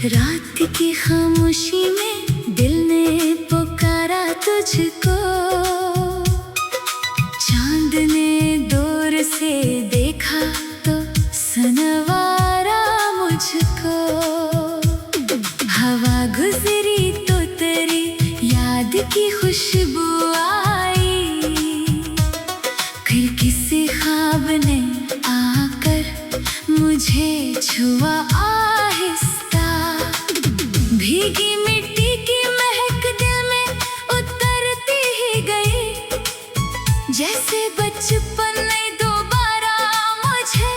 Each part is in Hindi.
रात की खामोशी में दिल ने पुकारा तुझको, चांद ने दूर से देखा तो सनवारा मुझको। हवा गुजरी तो तेरी याद की खुशबू आई, फिर किसी ख्वाब ने आकर मुझे छुआ आहिस्ता। भीगी मिट्टी की महक दिल में उतरती ही गई, जैसे बचपन ने दोबारा मुझे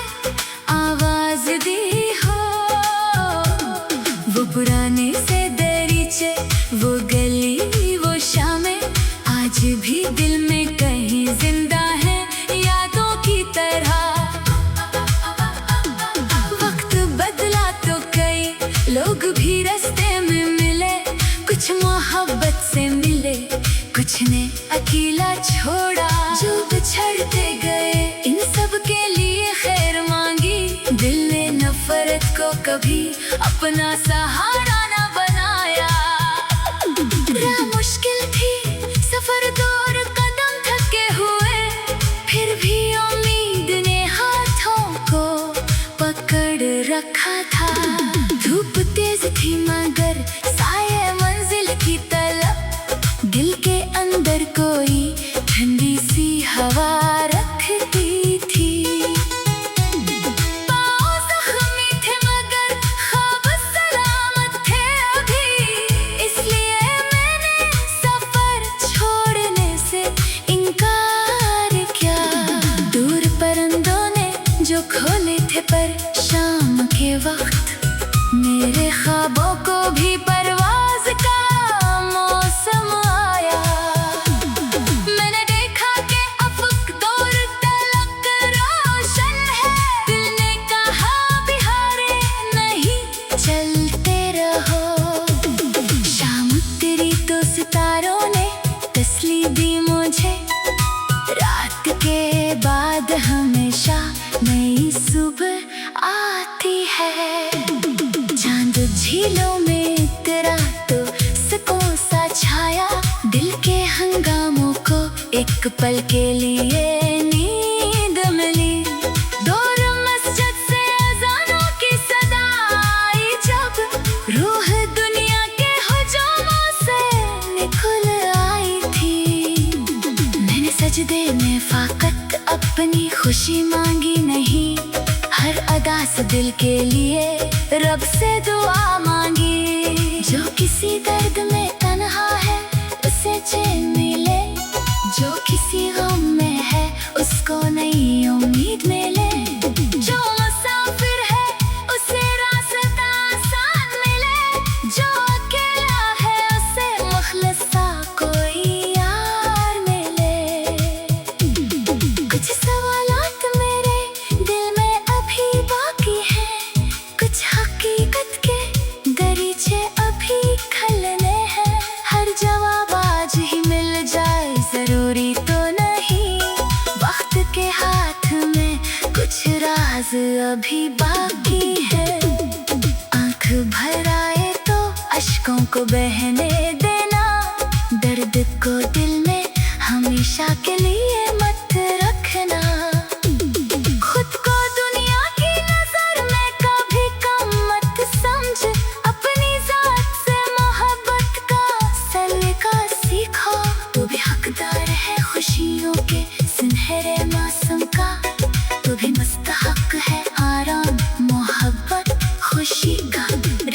आवाज दी हो। वो पुराने से दरीचे, वो गली, वो शामें आज भी दिल में कहीं जिंदा है यादों की तरह। वक्त बदला तो कई लोग भी रास्ते में मिले, कुछ मोहब्बत से मिले, कुछ ने अकेला छोड़ा। जो बिछड़ते गए इन सब के लिए खैर मांगी, दिल ने नफरत को कभी अपना सहारा ना बनाया। राह मुश्किल थी, सफर दूर, कदम थके हुए, फिर भी उम्मीद ने हाथों को पकड़ रखा था। धूप तेज थी मगर साये मंजिल की तलब, दिल के अंदर कोई ठंडी सी हवा रखती थी। पाँव जख्मी थे मगर ख्वाब सलामत थे अभी, इसलिए मैंने सफर छोड़ने से इनकार किया। दूर परिंदों ने जो खोले थे पर शाम के वक्त, मेरे ख्वाबों को भी परवाज का मौसम आया। मैंने देखा कि अफक दूर तलक रोशन है, दिल ने कहा बिहारे नहीं चलते रहो। शाम तेरी तो सितारों ने तसल्ली दी मुझे, रात के बाद हमेशा नई सुबह आती है। चांद झीलों में तेरा तो सुकून सा छाया, दिल के हंगामों को एक पल के लिए नींद मिली। दूर मस्जिद से अज़ानों की सदा आई, जब रूह दुनिया के हुजूमों से निकल आई थी। मैंने सजदे में फाकत अपनी खुशी मांगी नहीं, हर अदा से दिल के लिए रब से दुआ मांगी। जो किसी दर्द में तन्हा है उसे चैन मिले, जो किसी गम में है उसको नई उम्मीद मिले। जो मुसाफिर है उसे रास्ता आसान मिले, जो अकेला है उसे मुखलिस सा कोई यार मिले। कुछ सवालात मेरे दिल में अभी बाकी हैं, कुछ हकीकत के दरीचे अभी खलने हैं। हर जवाब आज ही मिल जाए जरूरी तो नहीं, वक्त के हाथ में कुछ राज अभी बाकी है। आंख भर आए तो अश्कों को बहने देना, दर्द को दिल में हमेशा के लिए मत रखना। खुद को दुनिया की नजर में कभी कम मत समझ, अपनी जात से मोहब्बत का सलीका सीखो। तू भी हकदार है खुशियों के सुनहरे मौसम का, तू भी मुस्तहक है आराम मोहब्बत खुशी का।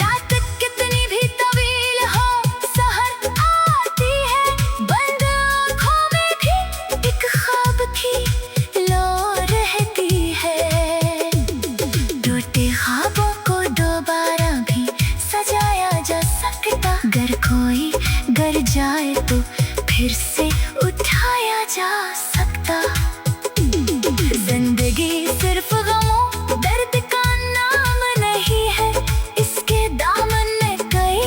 रात कितनी भी तवील हो सहर आती है, बंद आँखों में भी एक जा सकता। जिंदगी सिर्फ गमों दर्द का नाम नहीं है, इसके दामन में कई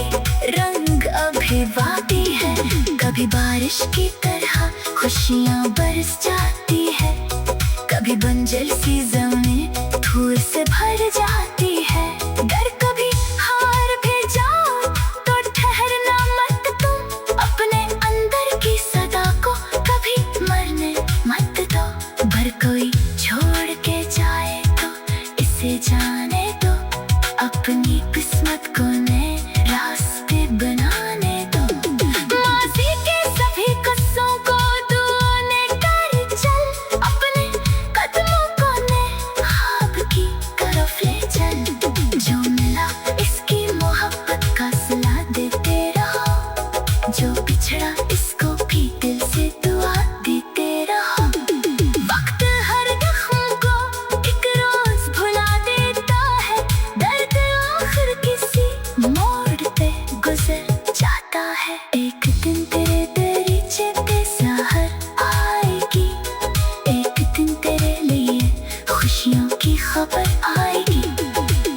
रंग अभिवाती है। कभी बारिश की तरह खुशियाँ बरस जाती है, कभी बंजर सी ज़मीं धूल से भर जाती है। डर कभी हार भी जाओ तो ठहरना मत तुम, अपने अंदर की सदा को कभी मरने मत दो। पर कोई छोड़ के जाए तो इसे जाने दो, अपनी किस्मत को नए रास्ते बनाने दो। माज़ी के सभी किस्सों को दुआ ने कर चल, अपने कदमों को नए ख्वाब की तरफ ले चल। जो मिला इसकी मोहब्बत का सिला देते रहो, जो बिछड़ा इसको भी दिल से दुआ देते रहो। वक्त हर जख्म को एक रोज भुला देता है, दर्द आखिर किसी मोड़ पे गुजर जाता है। एक दिन तेरे दरीचे पे सहर आएगी, एक दिन तेरे लिए खुशियों की खबर आएगी।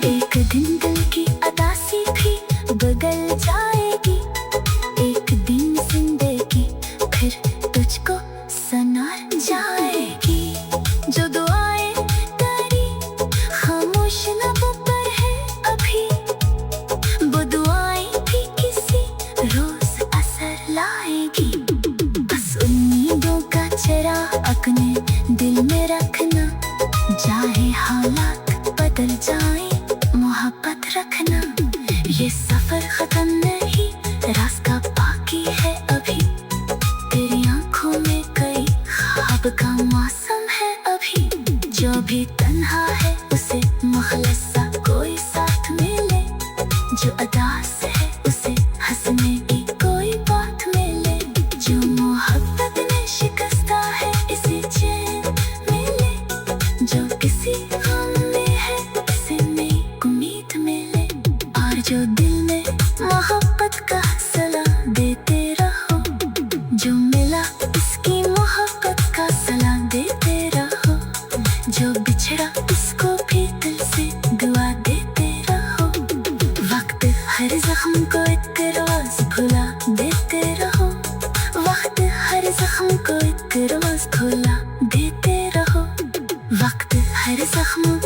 एक दिन दिल की उदासी भी बदल जाएगी, एक दिन जिंदगी फिर तुझको सनर जाएगी। जो दुआएं तेरी खामोश लबों पर है अभी, वो दुआएं भी किसी रोज असर लाएगी। बस उम्मीदों का चरा अपने दिल में रखना, चाहे हालात बदल जाए मोहब्बत रखना। ये सफर खत्म नहीं, रास्ता बाकी है अभी, तेरी आंखों में कई ख्वाब का मौसम है अभी। जो भी तन्हा है उसे मुखलिस सा कोई साथ मिले, जो उदास है उसे हंसने की कोई बात मिले। जो मोहब्बत में शिकस्ता है इसे चैन मिले, जो किसी गम में है उसे नई उम्मीद मिले। और जो दिल में मोहब्बत का सला देते रहो, जो मिला इसकी मोहब्बत का सला देते रहो। जो बिछड़ा इसको भी दिल से दुआ देते रहो। वक्त हर जख्म को एक रोज भुला देते रहो, वक्त हर जख्म को एक रोज भुला देते रहो। वक्त हर जख्म